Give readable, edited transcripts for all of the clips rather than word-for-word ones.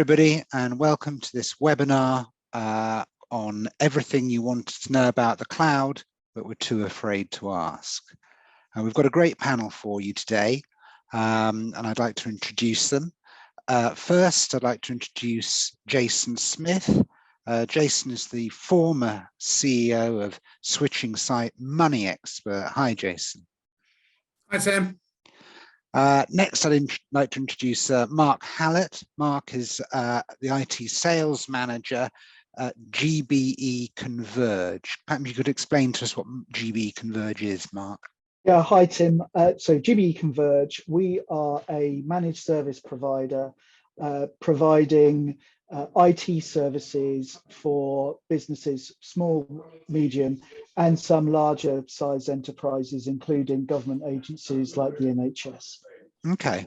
everybody, and welcome to this webinar on everything you wanted to know about the cloud, but were too afraid to ask. We've got a great panel for you today, and I'd like to introduce them. First, I'd like to introduce Jason Smith. Jason is the former CEO of switching site Money Expert. Hi, Jason. Hi, Sam. Next, I'd like to introduce Mark Hallett. Mark is the IT sales manager at GBE Converge. Perhaps you could explain to us what GBE Converge is, Mark. Yeah, hi, Tim. So GBE Converge, we are a managed service provider providing IT services for businesses, small, medium, and some larger size enterprises, including government agencies like the NHS. Okay.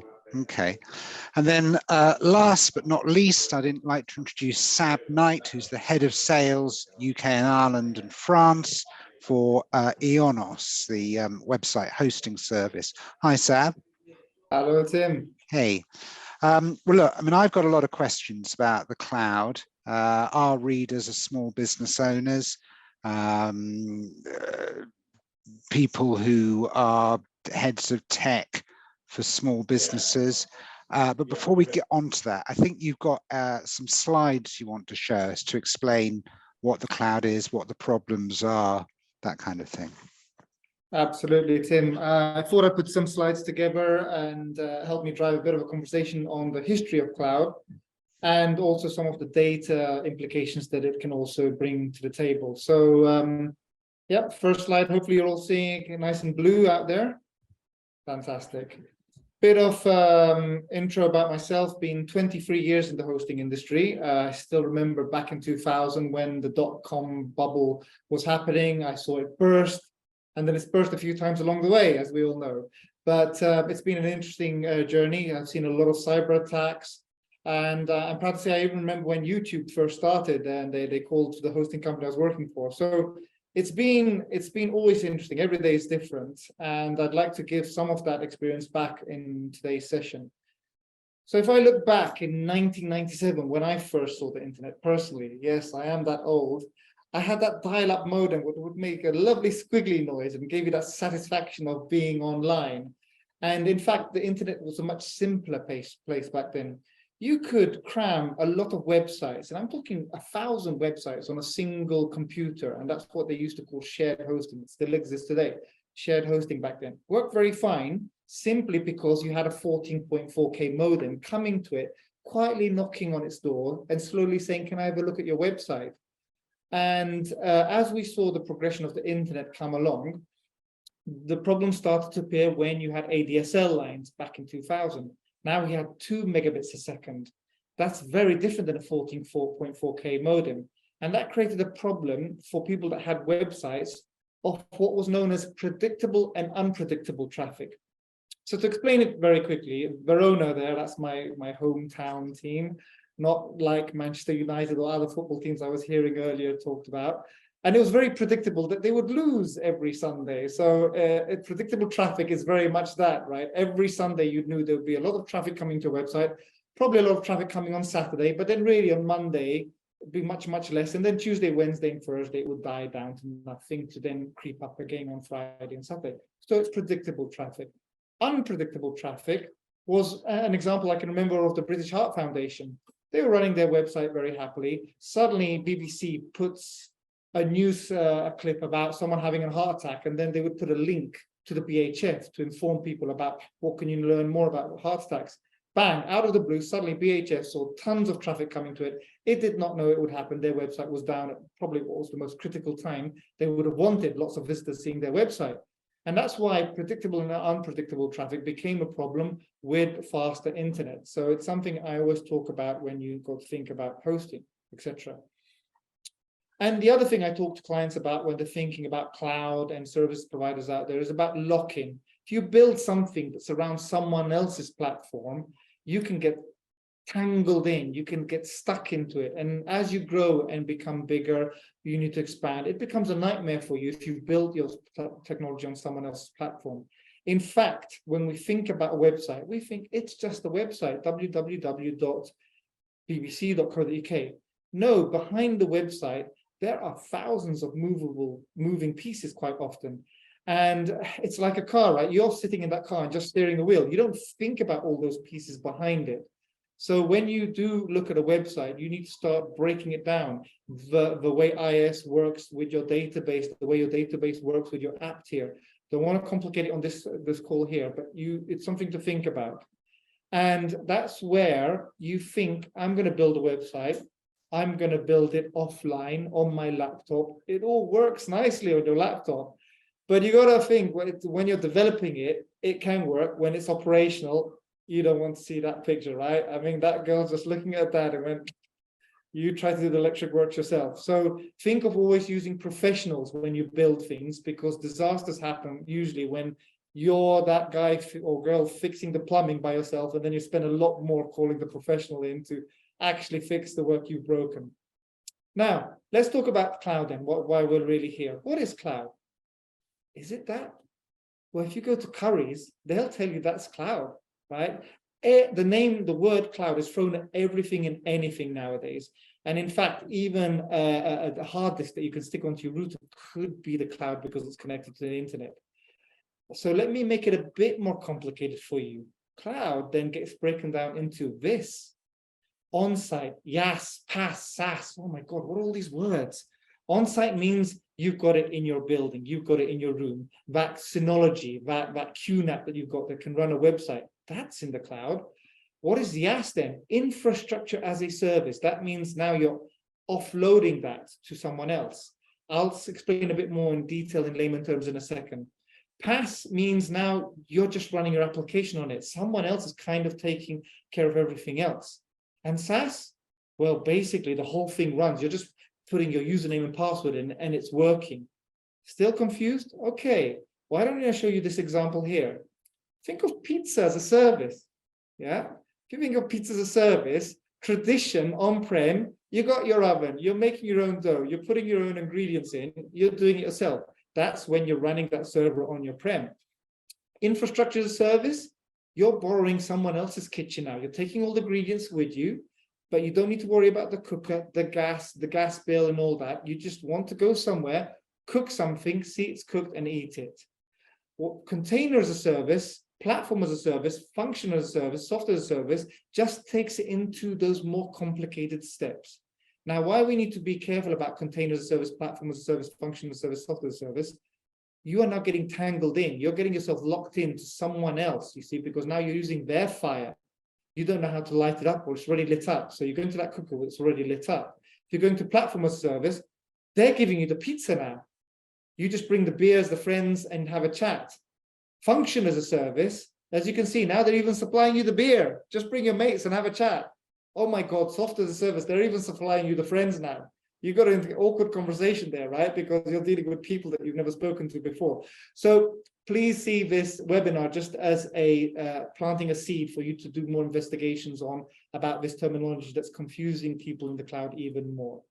And then last but not least, I'd like to introduce Sab Knight, who's the head of sales UK and Ireland and France for IONOS, the website hosting service. Hi, Sab. Hello, Tim. Hey. Well, look, I mean, I've got a lot of questions about the cloud. Our readers are small business owners, people who are heads of tech for small businesses. But before we get on to that, I think you've got some slides you want to show us to explain what the cloud is, what the problems are, that kind of thing. Absolutely, Tim. I thought I'd put some slides together and help me drive a bit of a conversation on the history of cloud and also some of the data implications that it can also bring to the table. So, yeah, first slide, hopefully you're all seeing it nice and blue out there. Fantastic. Bit of intro about myself, being 23 years in the hosting industry. I still remember back in 2000 when the .com bubble was happening. I saw it burst. And then it's burst a few times along the way, as we all know. But it's been an interesting journey. I've seen a lot of cyber attacks. And I'm proud to say I even remember when YouTube first started and they called the hosting company I was working for. So it's been always interesting. Every day is different. And I'd like to give some of that experience back in today's session. So if I look back in 1997, when I first saw the internet personally, yes, I am that old, I had that dial-up modem which would make a lovely squiggly noise and gave you that satisfaction of being online. And in fact, the internet was a much simpler place back then. You could cram a lot of websites, and I'm talking 1,000 websites on a single computer, and that's what they used to call shared hosting. It still exists today. Shared hosting back then worked very fine, simply because you had a 14.4K modem coming to it, quietly knocking on its door and slowly saying, "Can I have a look at your website?" And as we saw the progression of the internet come along, the problem started to appear when you had ADSL lines back in 2000. Now we had 2 megabits a second. That's very different than a 14.4K modem. And that created a problem for people that had websites of what was known as predictable and unpredictable traffic. So to explain it very quickly, Verona there, that's my hometown team, not like Manchester United or other football teams I was hearing earlier talked about. And it was very predictable that they would lose every Sunday. So predictable traffic is very much that, right? Every Sunday you knew there would be a lot of traffic coming to a website, probably a lot of traffic coming on Saturday, but then really on Monday, it'd be much, much less. And then Tuesday, Wednesday, and Thursday, it would die down to nothing to then creep up again on Friday and Saturday. So it's predictable traffic. Unpredictable traffic was an example I can remember of the British Heart Foundation. They were running their website very happily. Suddenly, BBC puts a news clip about someone having a heart attack, and then they would put a link to the BHF to inform people about what can you learn more about heart attacks. Bang, out of the blue, suddenly BHF saw tons of traffic coming to it. It did not know it would happen. Their website was down at probably what was the most critical time. They would have wanted lots of visitors seeing their website. And that's why predictable and unpredictable traffic became a problem with faster internet. So it's something I always talk about when you got to think about hosting, etc. And the other thing I talk to clients about when they're thinking about cloud and service providers out there is about lock-in. If you build something that's around someone else's platform, you can get tangled in, you can get stuck into it. And as you grow and become bigger, you need to expand. It becomes a nightmare for you if you build your technology on someone else's platform. In fact, when we think about a website, we think it's just a website, www bbc.co.uk. No, behind the website, there are thousands of moving pieces quite often. And it's like a car, right? You're sitting in that car and just steering the wheel. You don't think about all those pieces behind it. So when you do look at a website, you need to start breaking it down. The way IIS works with your database, the way your database works with your app tier. Don't want to complicate it on this call here, but it's something to think about. And that's where you think, I'm going to build a website. I'm going to build it offline on my laptop. It all works nicely on your laptop. But you got to think when you're developing it, it can work. When it's operational, you don't want to see that picture, right? I mean, that girl's just looking at that and went, you try to do the electric work yourself. So think of always using professionals when you build things, because disasters happen usually when you're that guy or girl fixing the plumbing by yourself, and then you spend a lot more calling the professional in to actually fix the work you've broken. Now, let's talk about cloud then, why we're really here. What is cloud? Is it that? Well, if you go to Curry's, they'll tell you that's cloud, right? The word cloud is thrown at everything and anything nowadays. And in fact, even a hard disk that you can stick onto your router could be the cloud because it's connected to the internet. So let me make it a bit more complicated for you. Cloud then gets broken down into this. On-site, YAS, PaaS, SaaS. Oh my God, what are all these words? On-site means you've got it in your building, you've got it in your room. That Synology, that QNAP that you've got that can run a website, that's in the cloud. What is YAS then? Infrastructure as a service. That means now you're offloading that to someone else. I'll explain a bit more in detail in layman terms in a second. PaaS means now you're just running your application on it. Someone else is kind of taking care of everything else. And SaaS, well, basically the whole thing runs. You're just putting your username and password in and it's working. Still confused? Okay, why don't I show you this example here? Think of pizza as a service. Yeah, if you think of pizza as a service, tradition on-prem, you got your oven, you're making your own dough, you're putting your own ingredients in, you're doing it yourself. That's when you're running that server on your prem. Infrastructure as a service, you're borrowing someone else's kitchen now. You're taking all the ingredients with you, but you don't need to worry about the cooker, the gas bill and all that. You just want to go somewhere, cook something, see it's cooked and eat it. What container as a service, platform as a service, function as a service, software as a service, just takes it into those more complicated steps. Now, why we need to be careful about container as a service, platform as a service, function as a service, software as a service, you are not getting tangled in. You're getting yourself locked into someone else, you see, because now you're using their fire. You don't know how to light it up or it's already lit up. So you're going to that cooker, it's already lit up. If you're going to platform as a service, they're giving you the pizza now. You just bring the beers, the friends, and have a chat. Function as a service, as you can see, now they're even supplying you the beer. Just bring your mates and have a chat. Oh my God, software as a service, they're even supplying you the friends now. You got into an awkward conversation there, right? Because you're dealing with people that you've never spoken to before. So please see this webinar just as a planting a seed for you to do more investigations on about this terminology that's confusing people in the cloud even more.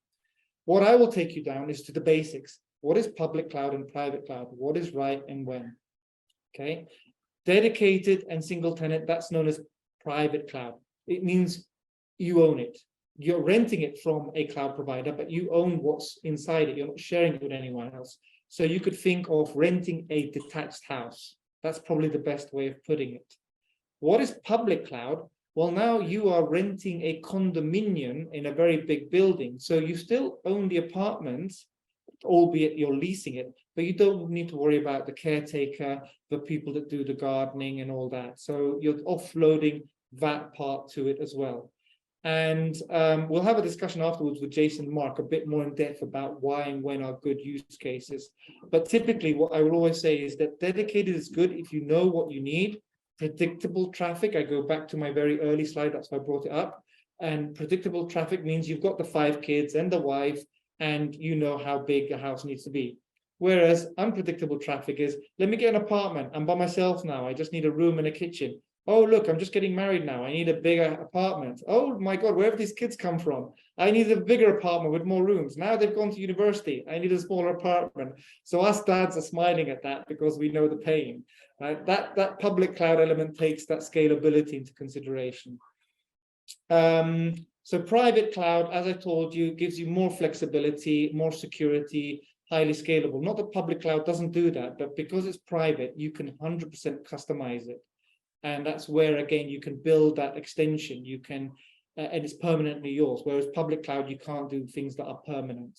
What I will take you down is to the basics. What is public cloud and private cloud? What is right and when? Okay. Dedicated and single tenant, that's known as private cloud. It means you own it. You're renting it from a cloud provider, but you own what's inside it. You're not sharing it with anyone else. So you could think of renting a detached house. That's probably the best way of putting it. What is public cloud? Well, now you are renting a condominium in a very big building. So you still own the apartments, albeit you're leasing it, but you don't need to worry about the caretaker, the people that do the gardening and all that. So you're offloading that part to it as well. And we'll have a discussion afterwards with Jason and Mark a bit more in depth about why and when are good use cases. But typically what I will always say is that dedicated is good if you know what you need. Predictable traffic, I go back to my very early slide, that's why I brought it up. And predictable traffic means you've got the 5 kids and the wife and you know how big a house needs to be. Whereas unpredictable traffic is, let me get an apartment, I'm by myself now, I just need a room and a kitchen. Oh, look, I'm just getting married now. I need a bigger apartment. Oh, my God, where have these kids come from? I need a bigger apartment with more rooms. Now they've gone to university. I need a smaller apartment. So us dads are smiling at that because we know the pain. Right? That public cloud element takes that scalability into consideration. So private cloud, as I told you, gives you more flexibility, more security, highly scalable. Not that public cloud doesn't do that, but because it's private, you can 100% customize it. And that's where, again, you can build that extension. You can, and it's permanently yours. Whereas public cloud, you can't do things that are permanent.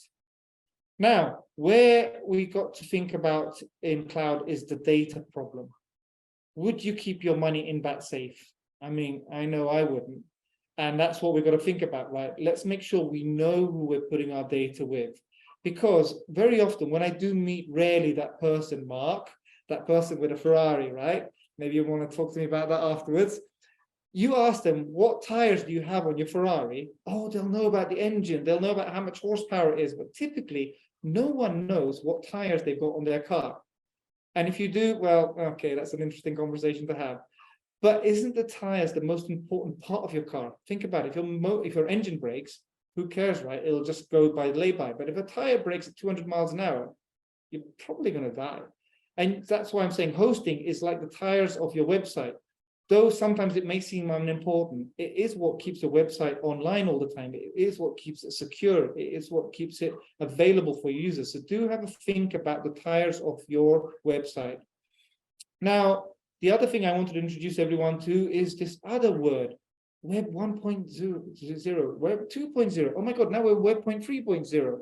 Now, where we got to think about in cloud is the data problem. Would you keep your money in that safe? I mean, I know I wouldn't. And that's what we've got to think about, right? Let's make sure we know who we're putting our data with. Because very often when I do meet rarely that person, Mark, that person with a Ferrari, right? Maybe you want to talk to me about that afterwards. You ask them, what tires do you have on your Ferrari? Oh, they'll know about the engine. They'll know about how much horsepower it is. But typically, no one knows what tires they've got on their car. And if you do, well, okay, that's an interesting conversation to have. But isn't the tires the most important part of your car? Think about it. If your engine breaks, who cares, right? It'll just go by lay-by. But if a tire breaks at 200 miles an hour, you're probably going to die. And that's why I'm saying hosting is like the tires of your website. Though sometimes it may seem unimportant, it is what keeps your website online all the time. It is what keeps it secure. It is what keeps it available for users. So do have a think about the tires of your website. Now, the other thing I wanted to introduce everyone to is this other word, Web 1.0, Web 2.0. Oh my God, now we're Web 3.0.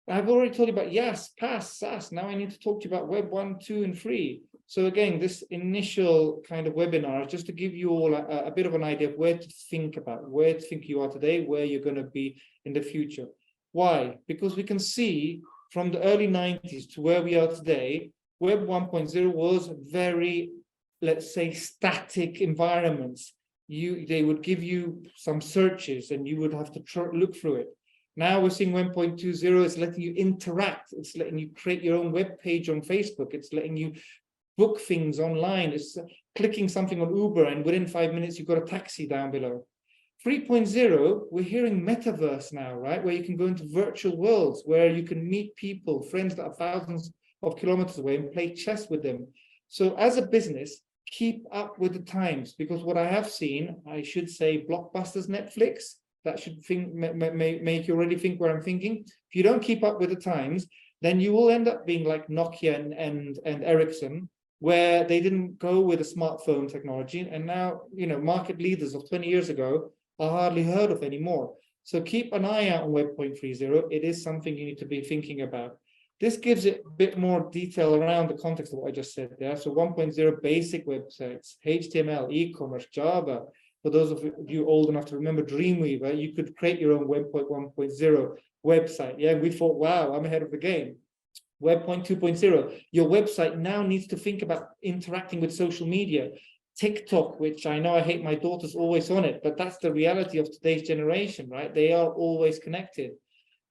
I've already told you about YAS, PaaS, SaaS. Now I need to talk to you about Web 1, 2, and 3. So again, this initial kind of webinar is just to give you all a bit of an idea of where to think about, where to think you are today, where you're going to be in the future. Why? Because we can see from the early 90s to where we are today, Web 1.0 was very, let's say, static environments. They would give you some searches and you would have to look through it. Now we're seeing 1.20 is letting you interact. It's letting you create your own web page on Facebook. It's letting you book things online. It's clicking something on Uber and within 5 minutes, you've got a taxi down below. 3.0, we're hearing metaverse now, right? Where you can go into virtual worlds, where you can meet people, friends that are thousands of kilometers away and play chess with them. So as a business, keep up with the times, because what I have seen, I should say Blockbusters, Netflix, that should make you already think where I'm thinking. If you don't keep up with the times, then you will end up being like Nokia and Ericsson, where they didn't go with a smartphone technology. And now, you know, market leaders of 20 years ago are hardly heard of anymore. So keep an eye out on Web 3.0. It is something you need to be thinking about. This gives it a bit more detail around the context of what I just said there. So 1.0 basic websites, HTML, e-commerce, Java. For those of you old enough to remember Dreamweaver, you could create your own Web 1.0 website. Yeah, we thought, wow, I'm ahead of the game. Web 2.0, your website now needs to think about interacting with social media. TikTok, which I know I hate, my daughter's always on it, but that's the reality of today's generation, right? They are always connected.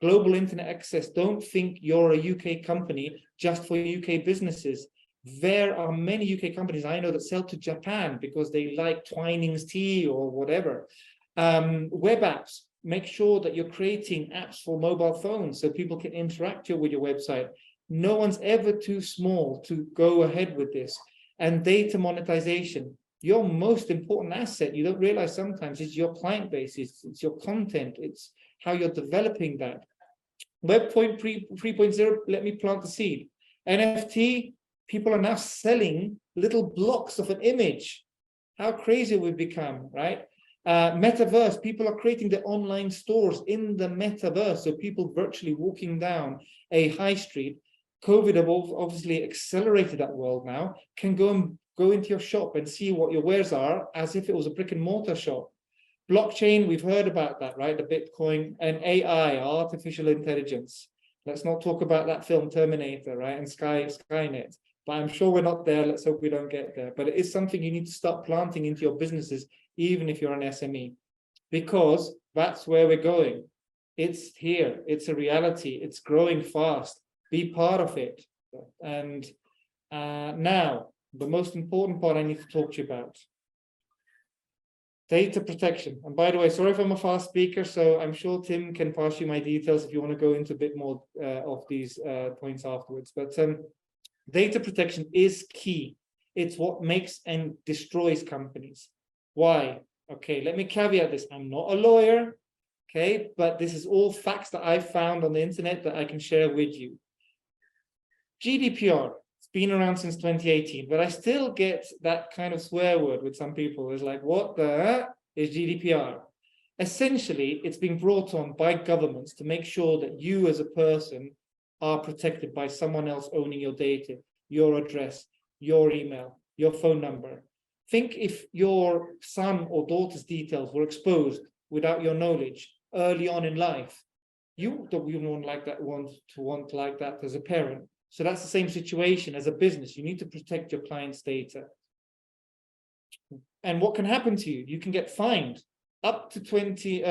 Global internet access. Don't think you're a UK company just for UK businesses. There are many UK companies I know that sell to Japan because they like Twinings tea or whatever. Web apps. Make sure that you're creating apps for mobile phones so people can interact with your website. No one's ever too small to go ahead with this. And data monetization. Your most important asset, you don't realize sometimes, is your client base. It's your content. It's how you're developing that. Web 3.0, let me plant the seed. NFT, people are now selling little blocks of an image. How crazy we've become, right? Metaverse, people are creating their online stores in the metaverse. So people virtually walking down a high street. COVID have obviously accelerated that world now, can go into your shop and see what your wares are as if it was a brick and mortar shop. Blockchain, we've heard about that, right? The Bitcoin and AI, artificial intelligence. Let's not talk about that film Terminator, right? And Skynet. But I'm sure we're not there. Let's hope we don't get there. But it is something you need to start planting into your businesses, even if you're an SME, because that's where we're going. It's here. It's a reality. It's growing fast. Be part of it. And now, the most important part I need to talk to you about. Data protection. And by the way, sorry if I'm a fast speaker, so I'm sure Tim can pass you my details if you want to go into a bit more of these points afterwards. But data protection is key. It's what makes and destroys companies. Why? Okay, let me caveat this. I'm not a lawyer. Okay, but this is all facts that I found on the internet that I can share with you. GDPR, it's been around since 2018, but I still get that kind of swear word with some people. It's like, what the is GDPR? Essentially, it's been brought on by governments to make sure that you as a person are protected by someone else owning your data, your address, your email, your phone number. Think if your son or daughter's details were exposed without your knowledge early on in life, you don't even want like that as a parent. So that's the same situation as a business. You need to protect your client's data. And what can happen to you? You can get fined up to 20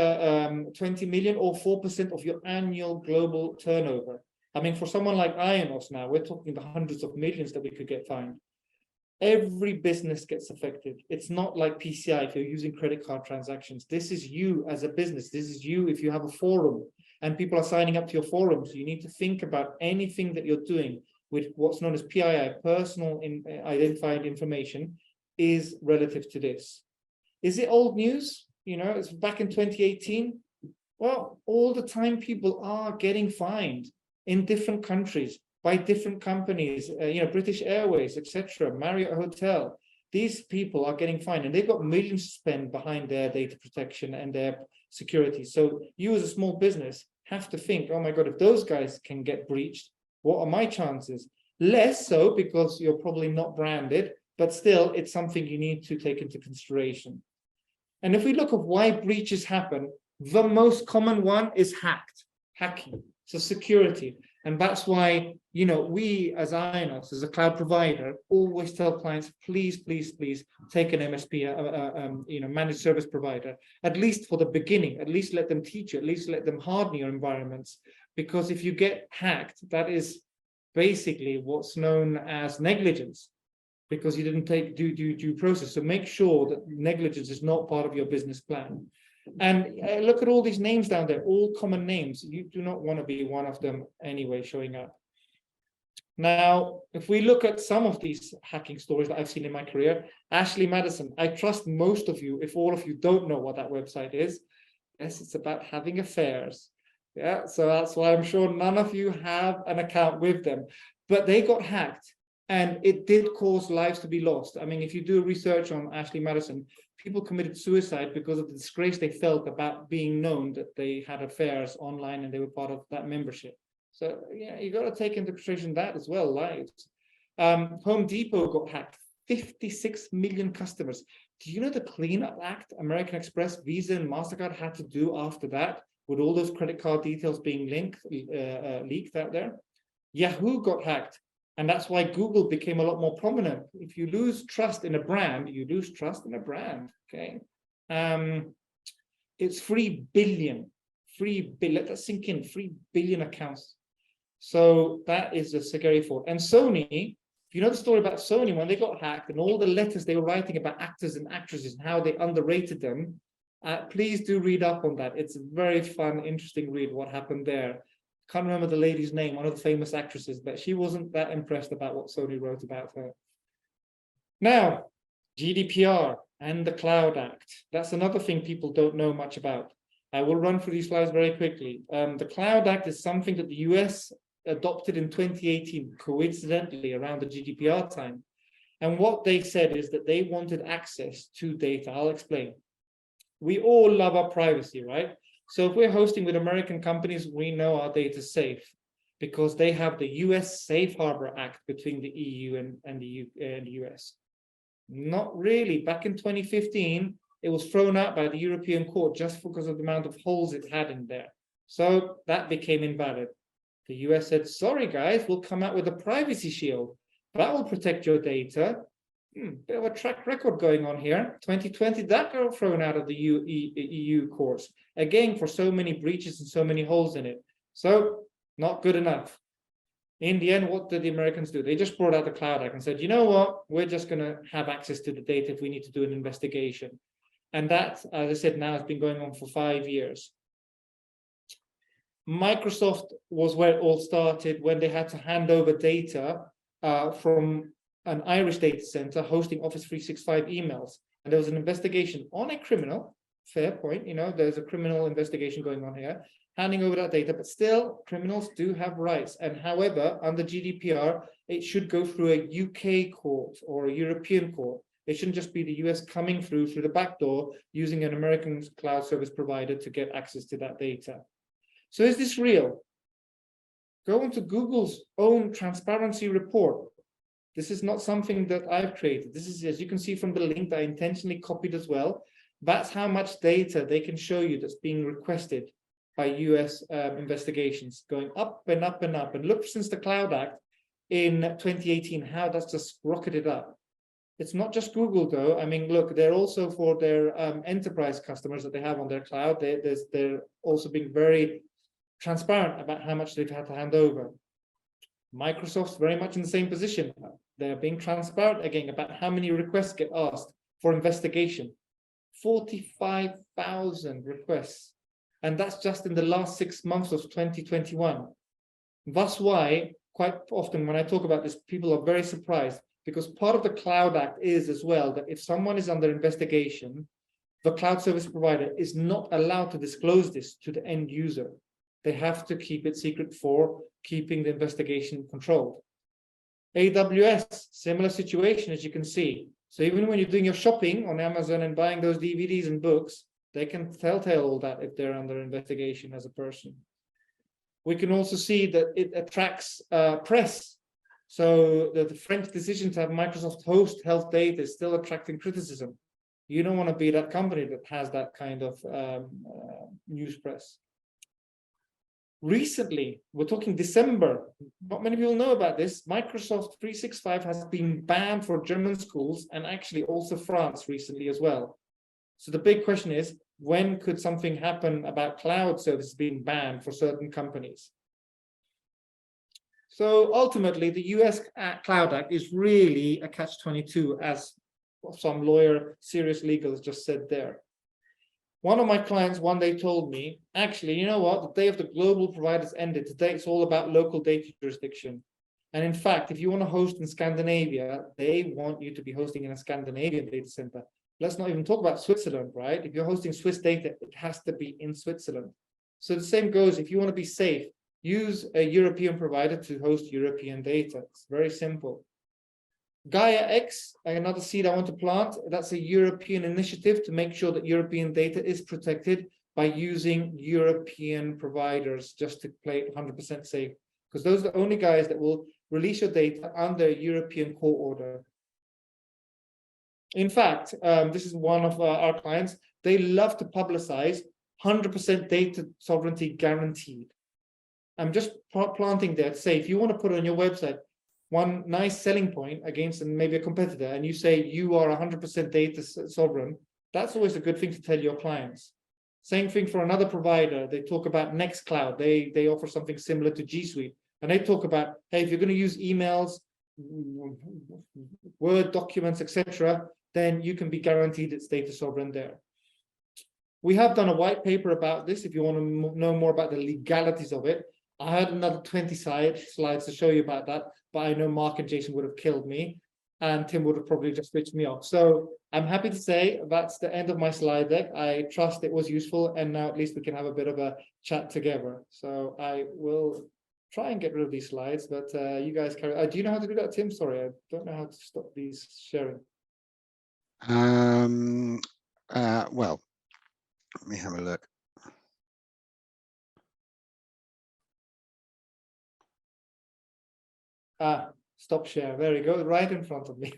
million or 4% of your annual global turnover. I mean, for someone like IONOS now, we're talking the hundreds of millions that we could get fined. Every business gets affected. It's not like PCI if you're using credit card transactions. This is you as a business. This is you if you have a forum and people are signing up to your forums. You need to think about anything that you're doing with what's known as PII, personal identified information, is relative to this. Is it old news? You know, it's back in 2018. Well, all the time people are getting fined in different countries by different companies, you know, British Airways, etc., Marriott Hotel. These people are getting fined and they've got millions to spend behind their data protection and their security. So you as a small business have to think, oh my God, if those guys can get breached, what are my chances? Less so because you're probably not branded, but still it's something you need to take into consideration. And if we look at why breaches happen, the most common one is hacking. So security. And that's why, you know, we as IONOS, as a cloud provider, always tell clients, please, please, please take an MSP, you know, managed service provider, at least for the beginning, at least let them teach you, at least let them harden your environments. Because if you get hacked, that is basically what's known as negligence, because you didn't take due process. So make sure that negligence is not part of your business plan. And look at all these names down there, all common names. You do not want to be one of them anyway showing up. Now, if we look at some of these hacking stories that I've seen in my career, Ashley Madison, I trust most of you, if all of you don't know what that website is, yes, it's about having affairs. Yeah, so that's why I'm sure none of you have an account with them, but they got hacked. And it did cause lives to be lost. I mean, if you do research on Ashley Madison, people committed suicide because of the disgrace they felt about being known that they had affairs online and they were part of that membership. So, yeah, you got to take into consideration that as well, lives. Home Depot got hacked, 56 million customers. Do you know the Cleanup Act American Express, Visa, and MasterCard had to do after that, with all those credit card details being leaked out there? Yahoo got hacked. And that's why Google became a lot more prominent. If you lose trust in a brand, you lose trust in a brand, okay? It's 3 billion, let that sink in, 3 billion accounts. So that is a scary fault. And Sony, if you know the story about Sony, when they got hacked and all the letters they were writing about actors and actresses and how they underrated them, please do read up on that. It's a very fun, interesting read what happened there. Can't remember the lady's name, one of the famous actresses, but she wasn't that impressed about what Sony wrote about her. Now, GDPR and the Cloud Act. That's another thing people don't know much about. I will run through these slides very quickly. The Cloud Act is something that the US adopted in 2018, coincidentally around the GDPR time. And what they said is that they wanted access to data. I'll explain. We all love our privacy, right? So if we're hosting with American companies, we know our data is safe because they have the US Safe Harbor Act between the EU and the US. Not really. Back in 2015, it was thrown out by the European Court just because of the amount of holes it had in there. So that became invalid. The US said, sorry, guys, we'll come out with a privacy shield. That will protect your data. Bit of a track record going on here. 2020, that got thrown out of the EU courts, again, for so many breaches and so many holes in it. So not good enough. In the end, what did the Americans do? They just brought out the Cloud Act and said, you know what? We're just going to have access to the data if we need to do an investigation. And that, as I said, now has been going on for 5 years. Microsoft was where it all started when they had to hand over data from an Irish data center hosting Office 365 emails. And there was an investigation on a criminal fair point, there's a criminal investigation going on here, handing over that data, but still criminals do have rights. And however, under GDPR, it should go through a UK court or a European court. It shouldn't just be the US coming through the back door using an American cloud service provider to get access to that data. So is this real? Go into Google's own transparency report. This is not something that I've created. This is, as you can see from the link that I intentionally copied as well, that's how much data they can show you that's being requested by US investigations, going up and up and up. And look, since the Cloud Act in 2018, how that's just rocketed up. It's not just Google, though. I mean, look, they're also for their enterprise customers that they have on their cloud. They're also being very transparent about how much they've had to hand over. Microsoft's very much in the same position. They're being transparent again about how many requests get asked for investigation. 45,000 requests. And that's just in the last 6 months of 2021. That's why quite often when I talk about this, people are very surprised, because part of the Cloud Act is as well that if someone is under investigation, the cloud service provider is not allowed to disclose this to the end user. They have to keep it secret for keeping the investigation controlled. AWS, similar situation, as you can see. So even when you're doing your shopping on Amazon and buying those DVDs and books, they can telltale all that if they're under investigation as a person. We can also see that it attracts press. So the French decision to have Microsoft host health data is still attracting criticism. You don't want to be that company that has that kind of news press. Recently, we're talking December, not many people know about this, Microsoft 365 has been banned for German schools and actually also France recently as well. So the big question is, when could something happen about cloud services being banned for certain companies? So ultimately, the US Cloud Act is really a catch-22, as some lawyer, serious legal, has just said there. One of my clients one day told me, actually, you know what, the day of the global providers ended. Today it's all about local data jurisdiction. And in fact, if you want to host in Scandinavia, they want you to be hosting in a Scandinavian data center. Let's not even talk about Switzerland, right? If you're hosting Swiss data, it has to be in Switzerland. So the same goes, if you want to be safe, use a European provider to host European data. It's very simple. Gaia X, another seed I want to plant, that's a European initiative to make sure that European data is protected by using European providers just to play it 100% safe. Because those are the only guys that will release your data under a European court order. In fact, this is one of our clients. They love to publicize 100% data sovereignty guaranteed. I'm just planting there to say, if you want to put it on your website, one nice selling point against maybe a competitor, and you say you are 100% data sovereign, that's always a good thing to tell your clients. Same thing for another provider. They talk about Nextcloud. They offer something similar to G Suite. And they talk about, hey, if you're going to use emails, Word documents, etc., then you can be guaranteed it's data sovereign there. We have done a white paper about this if you want to know more about the legalities of it. I had another 20 slides to show you about that, but I know Mark and Jason would have killed me, and Tim would have probably just switched me off. So I'm happy to say that's the end of my slide deck. I trust it was useful, and now at least we can have a bit of a chat together. So I will try and get rid of these slides, but you guys carry. Do you know how to do that, Tim? Sorry, I don't know how to stop these sharing. Well, let me have a look. Stop share. There we go, right in front of me.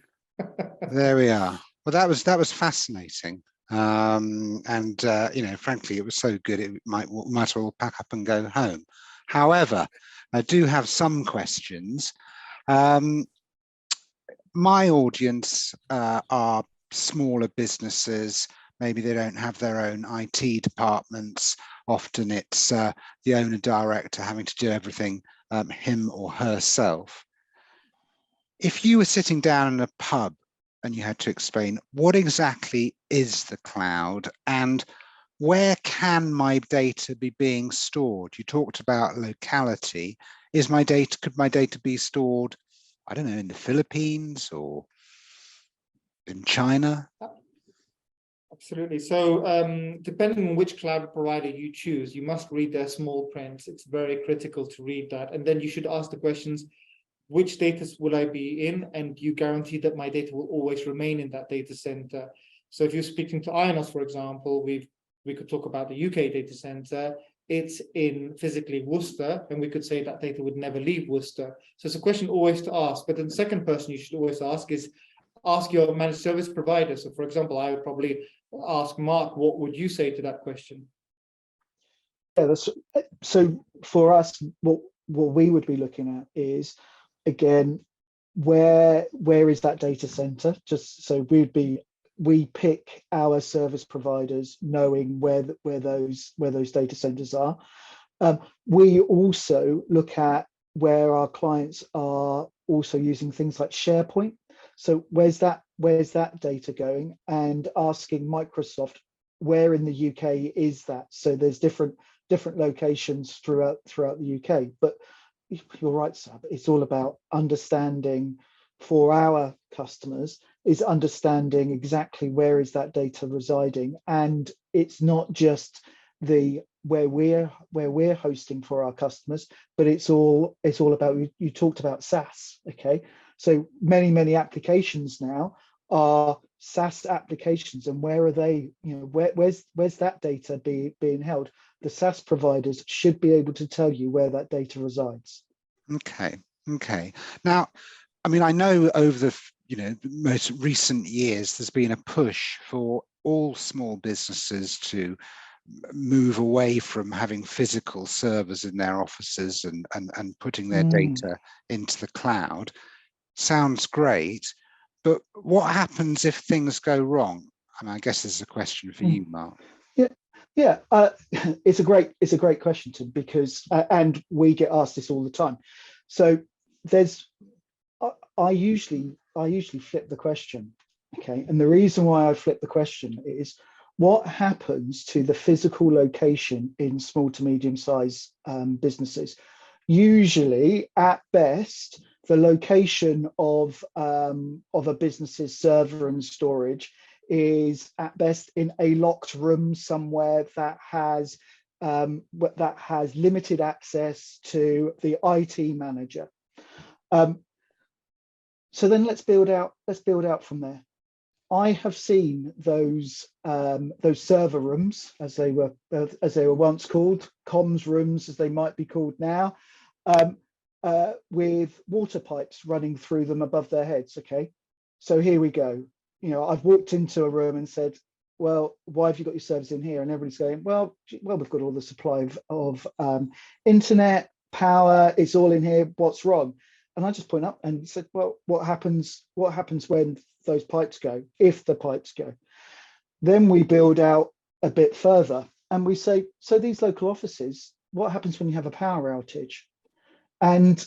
There we are. Well, that was fascinating, and you know, frankly, it was so good it might as well pack up and go home. However, I do have some questions. My audience are smaller businesses. Maybe they don't have their own IT departments. Often it's the owner director having to do everything him or herself. If you were sitting down in a pub and you had to explain what exactly is the cloud and where can my data be being stored? You talked about locality. Could my data be stored, I don't know, in the Philippines or in China? Absolutely. So depending on which cloud provider you choose, you must read their small print. It's very critical to read that. And then you should ask the questions, which data will I be in? And you guarantee that my data will always remain in that data center. So if you're speaking to IONOS, for example, we could talk about the UK data center. It's in physically Worcester, and we could say that data would never leave Worcester. So it's a question always to ask. But then the second person you should always ask is, ask your managed service provider. So for example, I would probably ask Mark, what would you say to that question? Yeah, so for us, what we would be looking at is, again, where is that data center? Just so we pick our service providers knowing where those data centers are. We also look at where our clients are also using things like SharePoint. So where's that data going, and asking Microsoft, where in the UK is that? So there's different locations throughout the UK. But you're right, Sab, it's all about understanding for our customers, is understanding exactly where is that data residing. And it's not just where we're hosting for our customers, but it's all about, you talked about SaaS. Okay, so many applications now are SaaS applications, and where are they? Where's that data being held? The SaaS providers should be able to tell you where that data resides. Okay. Now, I mean, I know over the most recent years, there's been a push for all small businesses to move away from having physical servers in their offices and putting their data into the cloud. Sounds great, but what happens if things go wrong? And I guess this is a question for you, Mark. Yeah, it's a great question, Tim, because and we get asked this all the time. So I usually flip the question, okay, and the reason why I flip the question is, what happens to the physical location in small to medium-sized businesses? Usually, at best, the location of a business's server and storage is at best in a locked room somewhere that has limited access to the IT manager. So then let's build out from there. I have seen those server rooms, as they were once called, comms rooms as they might be called now, with water pipes running through them above their heads. Okay, so here we go. I've walked into a room and said, well, why have you got your servers in here? And everybody's going, well, we've got all the supply of internet, power, it's all in here, what's wrong? And I just point up and said, well, what happens when those pipes go, if the pipes go? Then we build out a bit further and we say, so these local offices, what happens when you have a power outage? And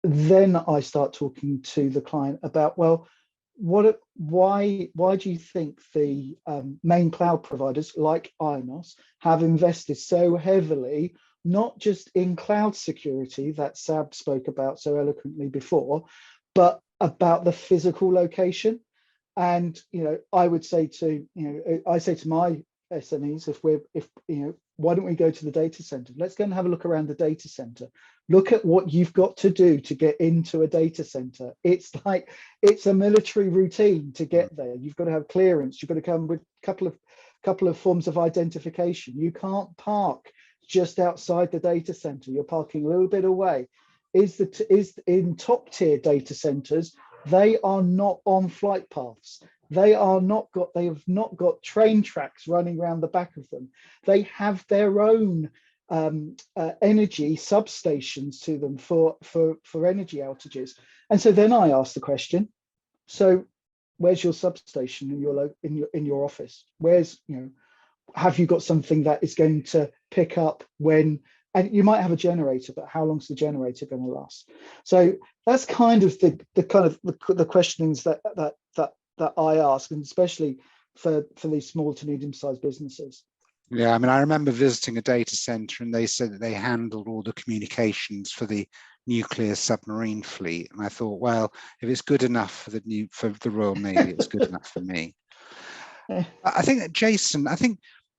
then I start talking to the client about, well, why do you think the main cloud providers like IONOS have invested so heavily, not just in cloud security that Sab spoke about so eloquently before, but about the physical location? And I would say to I say to my SMEs, why don't we go to the data center? Let's go and have a look around the data center. Look at what you've got to do to get into a data center. It's a military routine to get there. You've got to have clearance. You've got to come with a couple of forms of identification. You can't park just outside the data center. You're parking a little bit away. Is in top tier data centers, they are not on flight paths. They have not got train tracks running around the back of them. They have their own energy substations to them for energy outages. And so then I ask the question, so where's your substation in your office? Where's, have you got something that is going to pick up when, and you might have a generator, but how long's the generator going to last? So that's kind of the questionings that I ask, and especially for these small to medium-sized businesses. Yeah, I mean, I remember visiting a data center and they said that they handled all the communications for the nuclear submarine fleet. And I thought, well, if it's good enough for the Royal Navy, it's good enough for me. I think that Jason, I think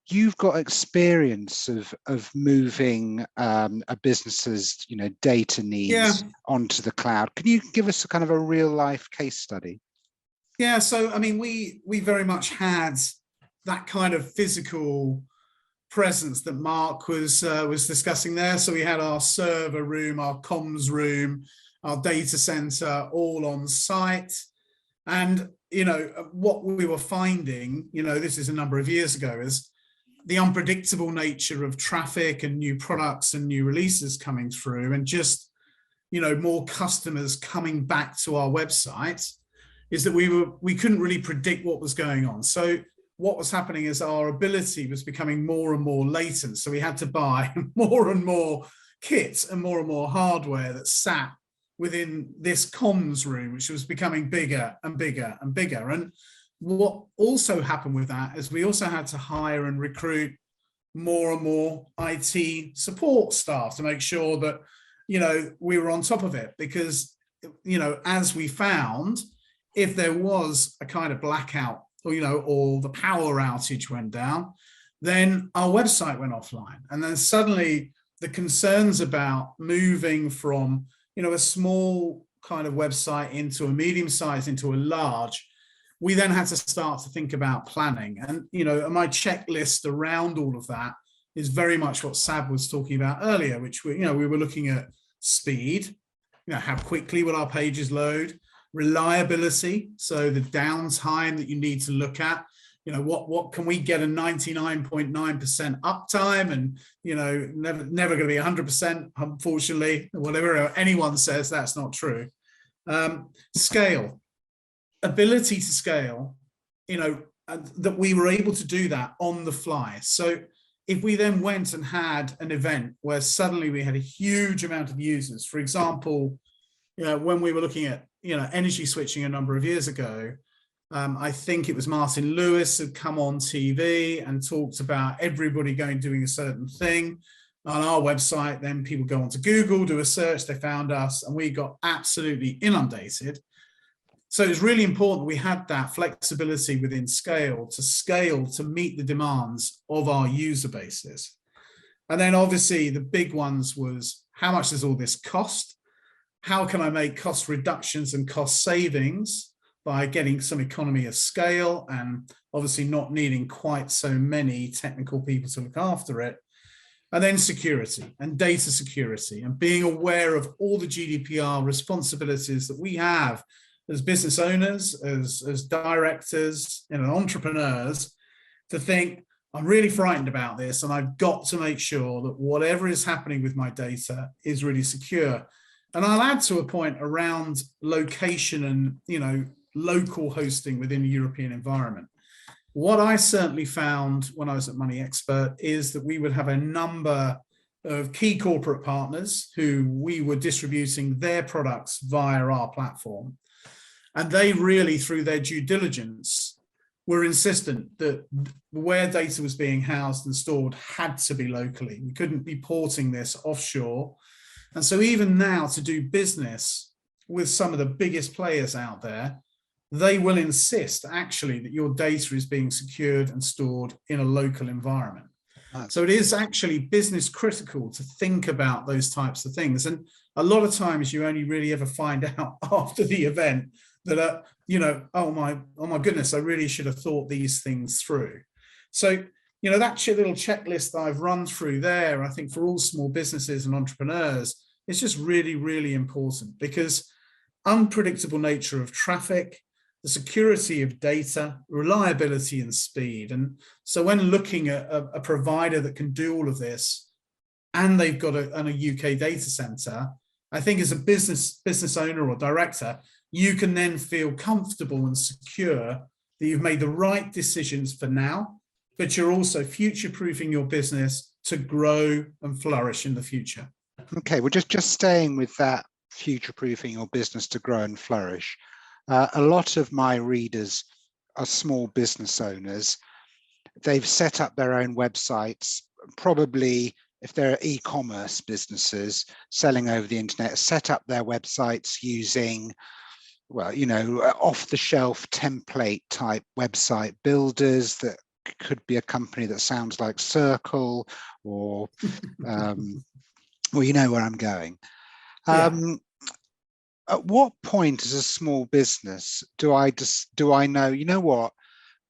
you've got experience of moving a business's data needs onto the cloud. Can you give us a kind of a real life case study? Yeah, so I mean, we very much had that kind of physical presence that Mark was discussing there. So we had our server room, our comms room, our data center all on site. And, what we were finding, this is a number of years ago, is the unpredictable nature of traffic and new products and new releases coming through, and just, more customers coming back to our website, is that we couldn't really predict what was going on. So what was happening is our ability was becoming more and more latent. So we had to buy more and more kits and more hardware that sat within this comms room, which was becoming bigger and bigger and bigger. And what also happened with that is we also had to hire and recruit more and more IT support staff to make sure that, we were on top of it. Because, as we found, if there was a kind of blackout or the power outage went down, then our website went offline. And then suddenly the concerns about moving from, a small kind of website into a medium size, into a large, we then had to start to think about planning. And, my checklist around all of that is very much what Sab was talking about earlier, which we were looking at speed, how quickly will our pages load, reliability, so the downtime that you need to look at, what can we get a 99.9% uptime, and never going to be 100%, unfortunately. Whatever anyone says, that's not true. Scale, ability to scale, that we were able to do that on the fly. So if we then went and had an event where suddenly we had a huge amount of users, for example, when we were looking at energy switching a number of years ago, I think it was Martin Lewis had come on TV and talked about everybody doing a certain thing on our website. Then people go onto Google, do a search, they found us, and we got absolutely inundated. So it's really important we had that flexibility within scale to meet the demands of our user bases. And then obviously the big ones was, how much does all this cost? How can I make cost reductions and cost savings by getting some economy of scale, and obviously not needing quite so many technical people to look after it? And then security and data security, and being aware of all the GDPR responsibilities that we have as business owners, as directors, and entrepreneurs, to think, I'm really frightened about this, and I've got to make sure that whatever is happening with my data is really secure. And I'll add to a point around location and local hosting within the European environment. What I certainly found when I was at Money Expert is that we would have a number of key corporate partners who we were distributing their products via our platform. And they really, through their due diligence, were insistent that where data was being housed and stored had to be locally. We couldn't be porting this offshore. And so even now, to do business with some of the biggest players out there, they will insist actually that your data is being secured and stored in a local environment. So it is actually business critical to think about those types of things. And a lot of times you only really ever find out after the event that, oh my goodness, I really should have thought these things through. So, that little checklist that I've run through there, I think for all small businesses and entrepreneurs, it's just really, really important, because unpredictable nature of traffic, the security of data, reliability and speed. And so when looking at a provider that can do all of this, and they've got a UK data center, I think as a business owner or director, you can then feel comfortable and secure that you've made the right decisions for now, but you're also future-proofing your business to grow and flourish in the future. Okay, we're just staying with that, future-proofing your business to grow and flourish. A lot of my readers are small business owners. They've set up their own websites, probably if they're e-commerce businesses selling over the internet, set up their websites using well, off the shelf template type website builders that could be a company that sounds like Circle or well, you know where I'm going. At what point as a small business do I know, you know what,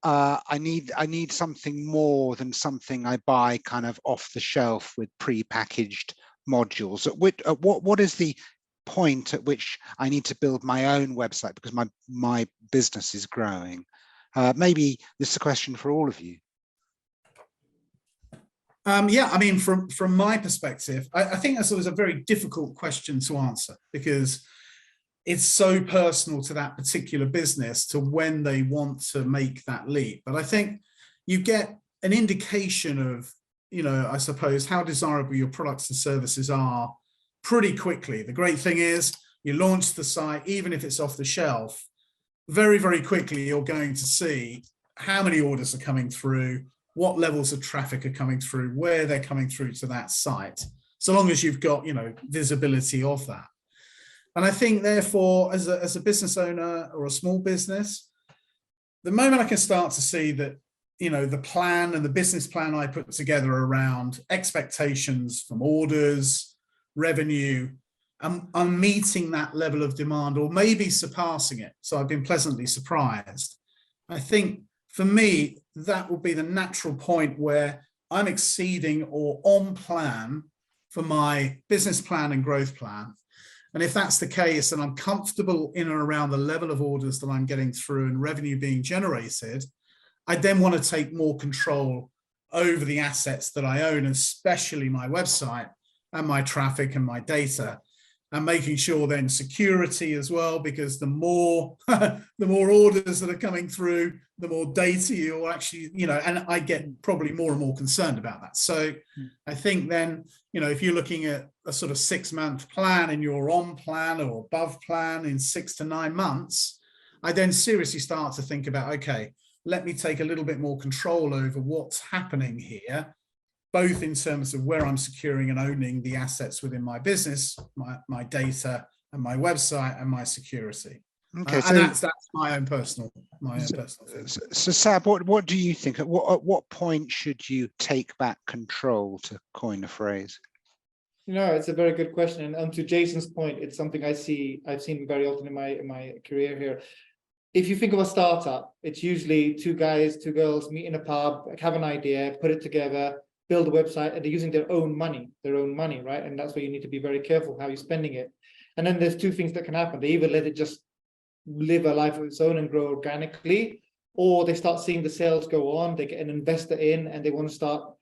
I need something more than something I buy kind of off the shelf with pre-packaged modules? What is the point at which I need to build my own website because my business is growing? Maybe this is a question for all of you. Yeah, I mean, from my perspective, I think that's always a very difficult question to answer because it's so personal to that particular business to when they want to make that leap. But I think you get an indication of, I suppose, how desirable your products and services are pretty quickly. The great thing is you launch the site, even if it's off the shelf, very, very quickly, you're going to see how many orders are coming through, what levels of traffic are coming through, where they're coming through to that site, so long as you've got, visibility of that. And I think, therefore, as a business owner or a small business, the moment I can start to see that, the plan and the business plan I put together around expectations from orders, revenue, I'm meeting that level of demand or maybe surpassing it. So I've been pleasantly surprised. I think for me, that will be the natural point where I'm exceeding or on plan for my business plan and growth plan. And if that's the case, and I'm comfortable in and around the level of orders that I'm getting through and revenue being generated, I then want to take more control over the assets that I own, especially my website and my traffic and my data, and making sure then security as well, because the more orders that are coming through, the more data you'll actually, and I get probably more and more concerned about that. So I think then, if you're looking at a sort of 6-month plan and you're on plan or above plan in 6 to 9 months, I then seriously start to think about, okay, let me take a little bit more control over what's happening here, both in terms of where I'm securing and owning the assets within my business, my data and my website and my security. Okay, so and that's my own personal thing. So Sab, what do you think? At what point should you take back control, to coin a phrase? It's a very good question. And to Jason's point, it's something I've seen very often in my career here. If you think of a startup, it's usually 2 guys, 2 girls meet in a pub, have an idea, put it together, build a website, and they're using their own money, right? And that's where you need to be very careful how you're spending it. And then there's 2 things that can happen. They either let it just live a life of its own and grow organically, or they start seeing the sales go on, they get an investor in, and they want to start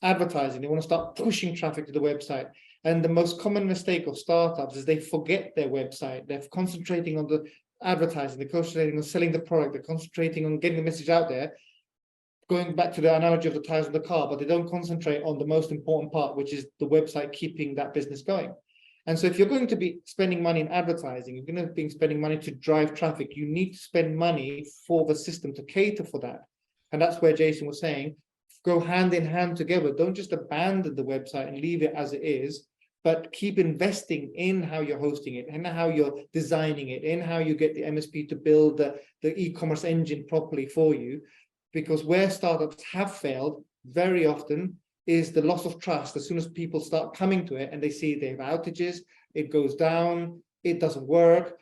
advertising, they want to start pushing traffic to the website. And the most common mistake of startups is they forget their website. They're concentrating on the advertising, they're concentrating on selling the product, they're concentrating on getting the message out there, going back to the analogy of the tires of the car, but they don't concentrate on the most important part, which is the website keeping that business going. And so if you're going to be spending money in advertising, you're going to be spending money to drive traffic, you need to spend money for the system to cater for that. And that's where Jason was saying, go hand in hand together. Don't just abandon the website and leave it as it is, but keep investing in how you're hosting it, and how you're designing it, in how you get the MSP to build the e-commerce engine properly for you. Because where startups have failed very often is the loss of trust. As soon as people start coming to it and they see they have outages, it goes down, it doesn't work.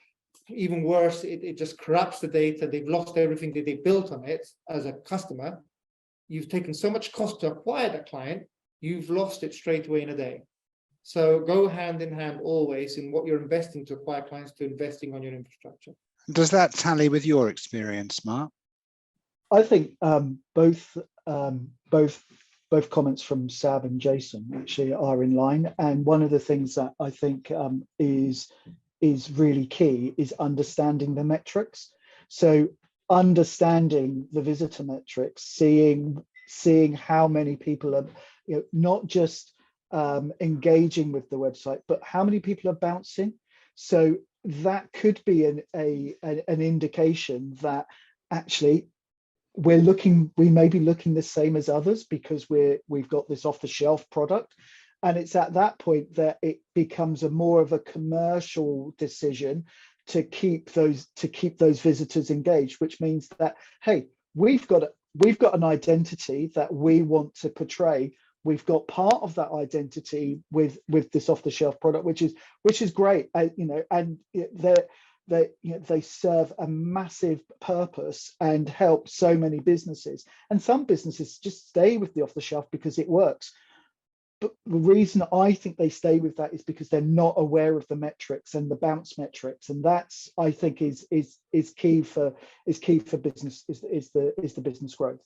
Even worse, it just corrupts the data. They've lost everything that they built on it as a customer. You've taken so much cost to acquire that client, you've lost it straight away in a day. So go hand in hand always in what you're investing to acquire clients to investing on your infrastructure. Does that tally with your experience, Mark? I think both comments from Sab and Jason actually are in line. And one of the things that I think is really key is understanding the metrics. So understanding the visitor metrics, seeing how many people are, not just engaging with the website, but how many people are bouncing. So that could be an indication that actually we may be looking the same as others because we've got this off-the-shelf product. And it's at that point that it becomes more of a commercial decision to keep those visitors engaged, which means that, hey, we've got an identity that we want to portray. We've got part of that identity with this off-the-shelf product, which is great, and they serve a massive purpose and help so many businesses. And some businesses just stay with the off-the-shelf because it works. But the reason I think they stay with that is because they're not aware of the metrics and the bounce metrics, and that's, I think, is key for business, is the business growth.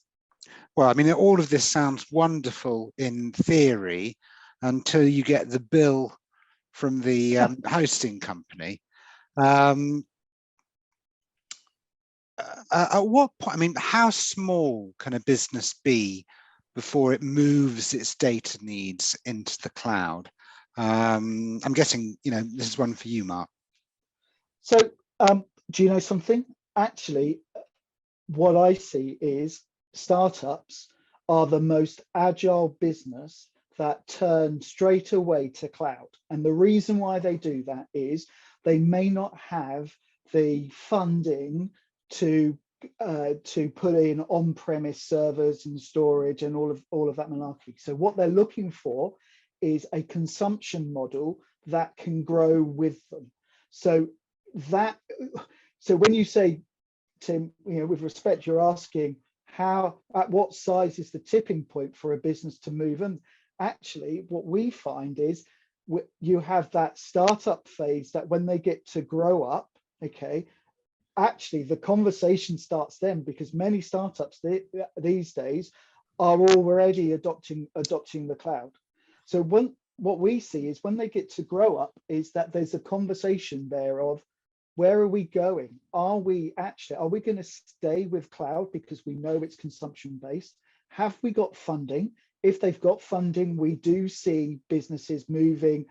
Well, I mean, all of this sounds wonderful in theory until you get the bill from the hosting company. At what point, I mean, how small can a business be before it moves its data needs into the cloud? I'm guessing, this is one for you, Mark. So do you know something? Actually, what I see is startups are the most agile business that turn straight away to cloud. And the reason why they do that is they may not have the funding to put in on-premise servers and storage and all of that malarkey. So what they're looking for is a consumption model that can grow with them. So when you say, Tim, with respect, you're asking at what size is the tipping point for a business to move? And actually, what we find is you have that startup phase that when they get to grow up, okay, actually the conversation starts then, because many startups these days are already adopting the cloud. So what we see is when they get to grow up is that there's a conversation there of, where are we going? Are we going to stay with cloud because we know it's consumption based? Have we got funding? If they've got funding, we do see businesses moving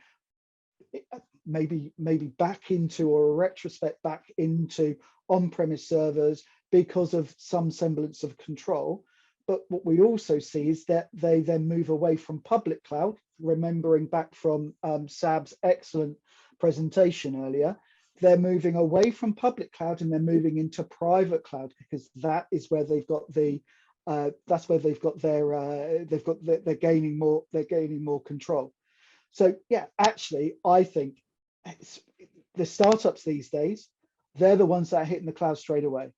maybe back into, or a retrospect back into, on-premise servers because of some semblance of control. But what we also see is that they then move away from public cloud, remembering back from Sab's excellent presentation earlier. They're moving away from public cloud and they're moving into private cloud, because that is where they've got they're gaining more control. So yeah, actually, I think the startups these days, they're the ones that are hitting the cloud straight away.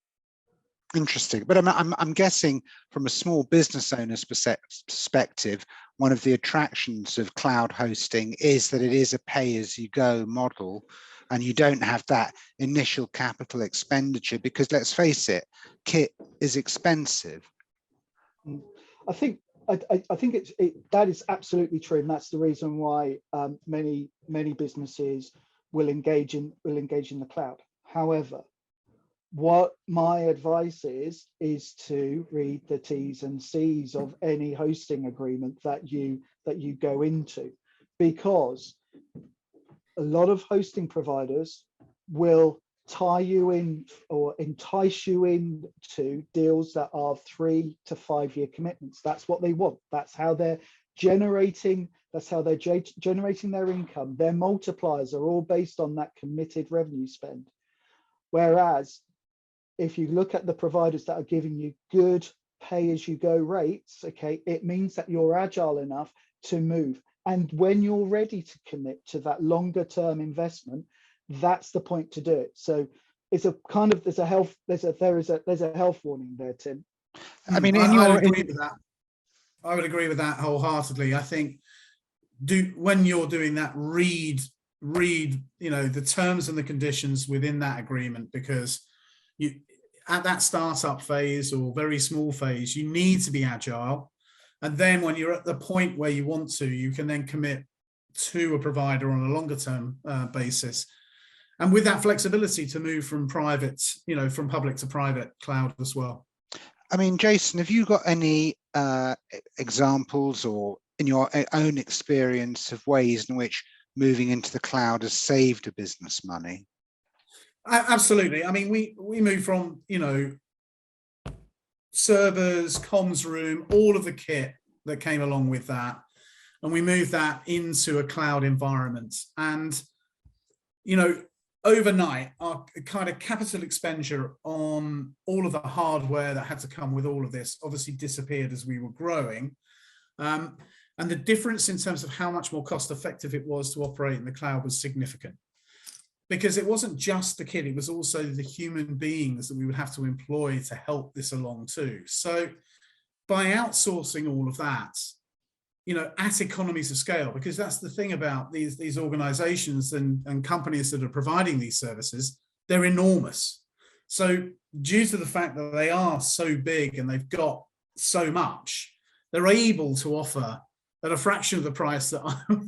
Interesting, but I'm guessing from a small business owner's perspective, one of the attractions of cloud hosting is that it is a pay-as-you-go model, and you don't have that initial capital expenditure, because let's face it, kit is expensive. I think that is absolutely true, and that's the reason why many businesses will engage in the cloud. However, what my advice is to read the T's and C's of any hosting agreement that you go into, because a lot of hosting providers will tie you in or entice you into deals that are 3 to 5 year commitments. That's what they want. That's how they're generating. That's how they're generating their income. Their multipliers are all based on that committed revenue spend. Whereas if you look at the providers that are giving you good pay-as-you-go rates, okay, it means that you're agile enough to move. And when you're ready to commit to that longer term investment, that's the point to do it. So it's a kind of, there's a health warning there, Tim. I mean, I would agree with that. I would agree with that wholeheartedly. I think when you're doing that, read the terms and the conditions within that agreement, because you, at that startup phase or very small phase, you need to be agile. And then when you're at the point where you want to, you can then commit to a provider on a longer term basis. And with that flexibility to move from private, from public to private cloud as well. I mean, Jason, have you got any examples or in your own experience of ways in which moving into the cloud has saved a business money? Absolutely. I mean, we moved from, servers, comms room, all of the kit that came along with that. And we moved that into a cloud environment. And, overnight, our kind of capital expenditure on all of the hardware that had to come with all of this obviously disappeared as we were growing. And the difference in terms of how much more cost effective it was to operate in the cloud was significant. Because it wasn't just the kit, it was also the human beings that we would have to employ to help this along too. So by outsourcing all of that, you know, at economies of scale, because that's the thing about these organizations and companies that are providing these services, they're enormous. So due to the fact that they are so big and they've got so much, they're able to offer at a fraction of the price that,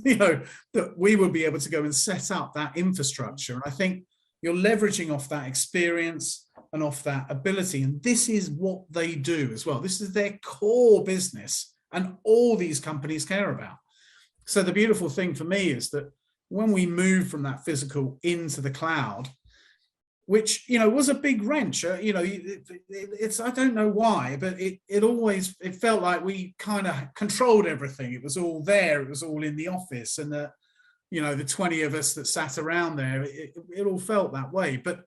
you know, that we would be able to go and set up that infrastructure. And I think you're leveraging off that experience and off that ability. And this is what they do as well. This is their core business and all these companies care about. So the beautiful thing for me is that when we move from that physical into the cloud, which, you know, was a big wrench, you know, it's, I don't know why, but it felt like we kind of controlled everything. It was all there. It was all in the office, and you know, the 20 of us that sat around there, it all felt that way, but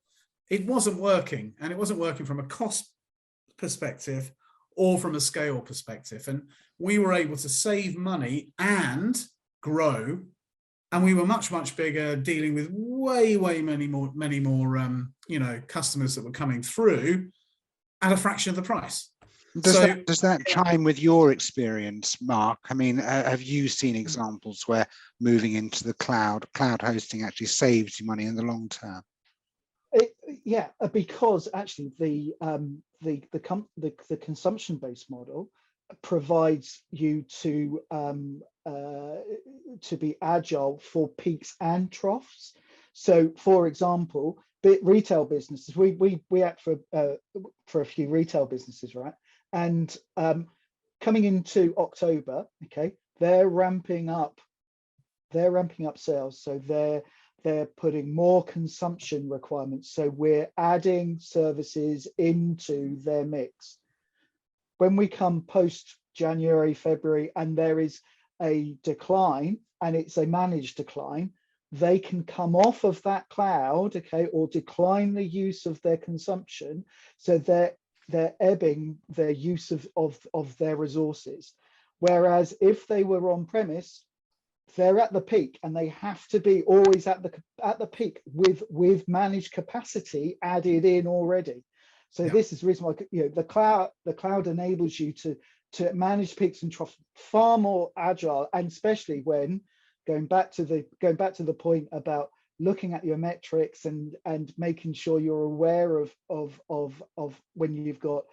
it wasn't working, and it wasn't working from a cost perspective or from a scale perspective. And we were able to save money and grow. And we were much, much bigger, dealing with way many more, you know, customers that were coming through at a fraction of the price. Does that chime with your experience, Mark? I mean, have you seen examples where moving into the cloud hosting actually saves you money in the long term? Yeah, because actually the consumption-based model provides you to be agile for peaks and troughs. So, for example, retail businesses, we act for a few retail businesses, right? And coming into October, okay, they're ramping up sales, so they're putting more consumption requirements. So we're adding services into their mix. When we come post January, February, and there is a decline, and it's a managed decline, they can come off of that cloud, okay, or decline the use of their consumption. So they're ebbing their use of their resources. Whereas if they were on premise, they're at the peak, and they have to be always at the peak with managed capacity added in already. So this is the reason why, you know, the cloud enables you to manage peaks and troughs far more agile, and especially when going back to the point about looking at your metrics and making sure you're aware of when you've got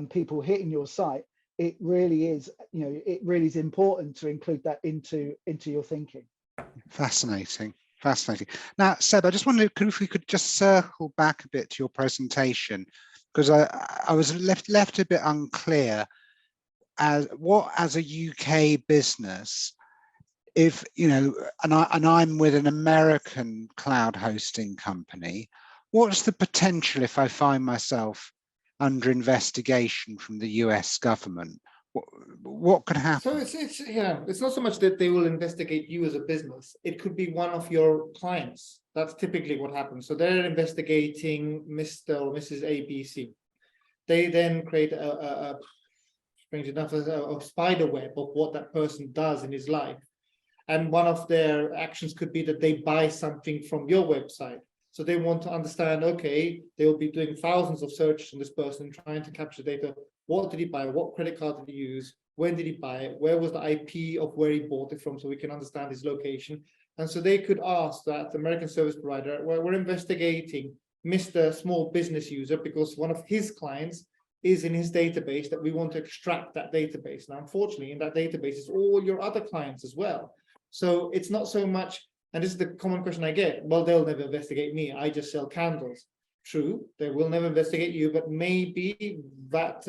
people hitting your site. It really is, you know, it really is important to include that into your thinking. Fascinating. Now, Seb, I just wondered if we could just circle back a bit to your presentation, because I was left a bit unclear as a UK business, if, you know, and I'm with an American cloud hosting company, what's the potential if I find myself under investigation from the US government? What could happen? So it's not so much that they will investigate you as a business. It could be one of your clients. That's typically what happens. So they're investigating Mr. or Mrs. ABC. They then create strange enough, a spider web of what that person does in his life. And one of their actions could be that they buy something from your website. So they want to understand, okay, they'll be doing thousands of searches on this person, trying to capture data. What did he buy? What credit card did he use? When did he buy it? Where was the IP of where he bought it from, so we can understand his location? And so they could ask that the American service provider, well, we're investigating Mr. Small Business User because one of his clients is in his database that we want to extract that database. Now, unfortunately, in that database is all your other clients as well. So it's not so much, and this is the common question I get, well, they'll never investigate me. I just sell candles. True, they will never investigate you, but maybe that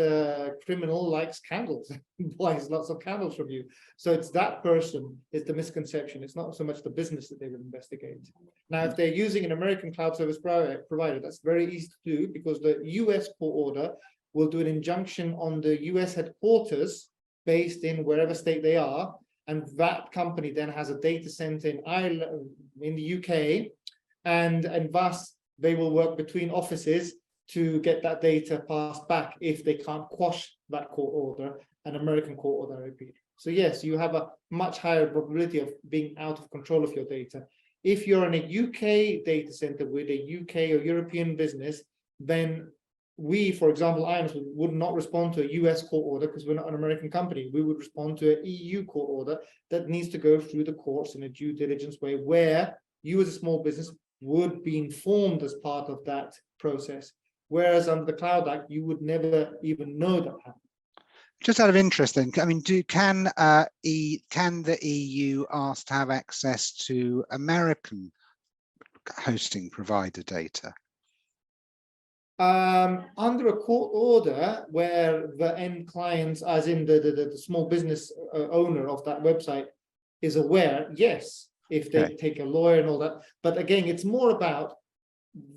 criminal likes candles, buys lots of candles from you. So it's that person is the misconception. It's not so much the business that they would investigate. Now, if they're using an American cloud service provider, that's very easy to do because the US court order will do an injunction on the US headquarters based in wherever state they are. And that company then has a data center in Ireland, in the UK, and VAS, they will work between offices to get that data passed back if they can't quash that court order, an American court order, I repeat. So yes, you have a much higher probability of being out of control of your data. If you're in a UK data center with a UK or European business, then we, for example, IONOS would not respond to a US court order because we're not an American company. We would respond to an EU court order that needs to go through the courts in a due diligence way, where you as a small business would be informed as part of that process. Whereas under the Cloud Act, you would never even know that happened. Just out of interest, then, I mean, can the EU ask to have access to American hosting provider data? Under a court order where the end clients, as in the small business owner of that website, is aware, yes, if they take a lawyer and all that. But again, it's more about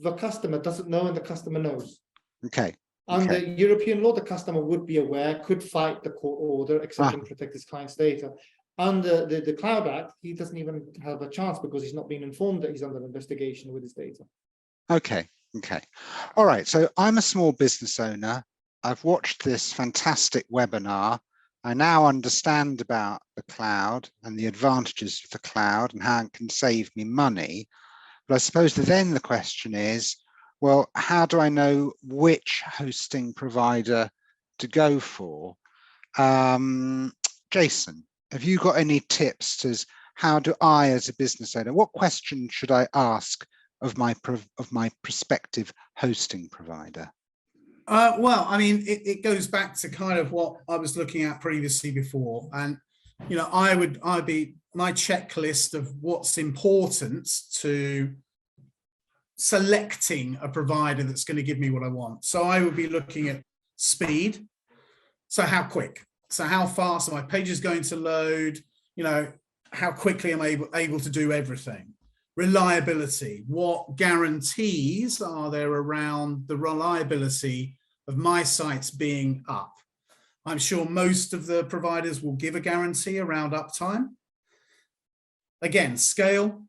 the customer doesn't know and the customer knows. Okay. Under European law, the customer would be aware, could fight the court order, accept and protect his client's data. Under the Cloud Act, he doesn't even have a chance because he's not being informed that he's under investigation with his data. Okay. Okay. All right. So I'm a small business owner. I've watched this fantastic webinar. I now understand about the cloud and the advantages of the cloud and how it can save me money. But I suppose then the question is, well, how do I know which hosting provider to go for? Jason, have you got any tips as how do I, as a business owner, what question should I ask of my prospective hosting provider? Well, I mean, it goes back to kind of what I was looking at previously before, and you know, I'd be my checklist of what's important to selecting a provider that's going to give me what I want. So I would be looking at speed. So how quick? So how fast are my pages going to load? You know, how quickly am I able to do everything? Reliability. What guarantees are there around the reliability of my sites being up? I'm sure most of the providers will give a guarantee around uptime. Again, scale.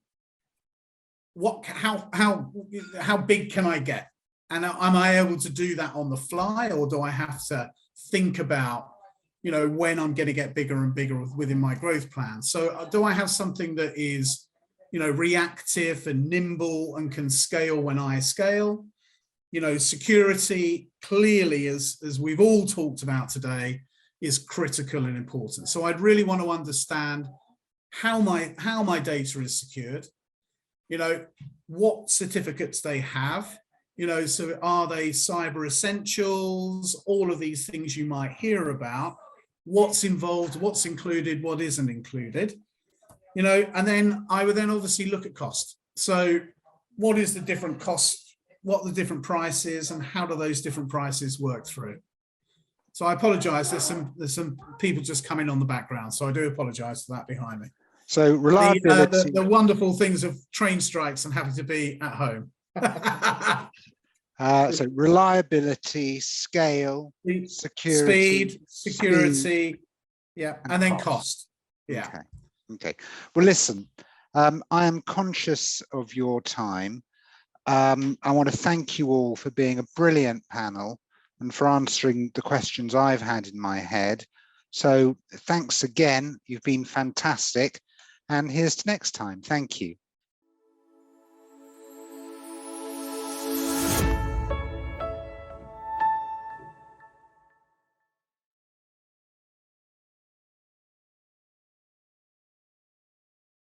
How big can I get? And am I able to do that on the fly, or do I have to think about, you know, when I'm going to get bigger and bigger within my growth plan? So do I have something that is, you know, reactive and nimble and can scale when I scale? You know, security clearly, as we've all talked about today, is critical and important. So I'd really want to understand how my data is secured. You know, what certificates they have, you know, so are they cyber essentials, all of these things you might hear about, what's involved, what's included, what isn't included, you know, and then I would then obviously look at cost. So what is the different cost, what are the different prices, and how do those different prices work through? So I apologize, there's some people just coming on the background, so I do apologize for that behind me. So reliability. The wonderful things of train strikes and having to be at home. So reliability, scale, security, speed, security, yeah, and then cost. Yeah. Okay. Okay. Well, listen, I am conscious of your time. I want to thank you all for being a brilliant panel and for answering the questions I've had in my head. So thanks again. You've been fantastic. And here's to next time. Thank you.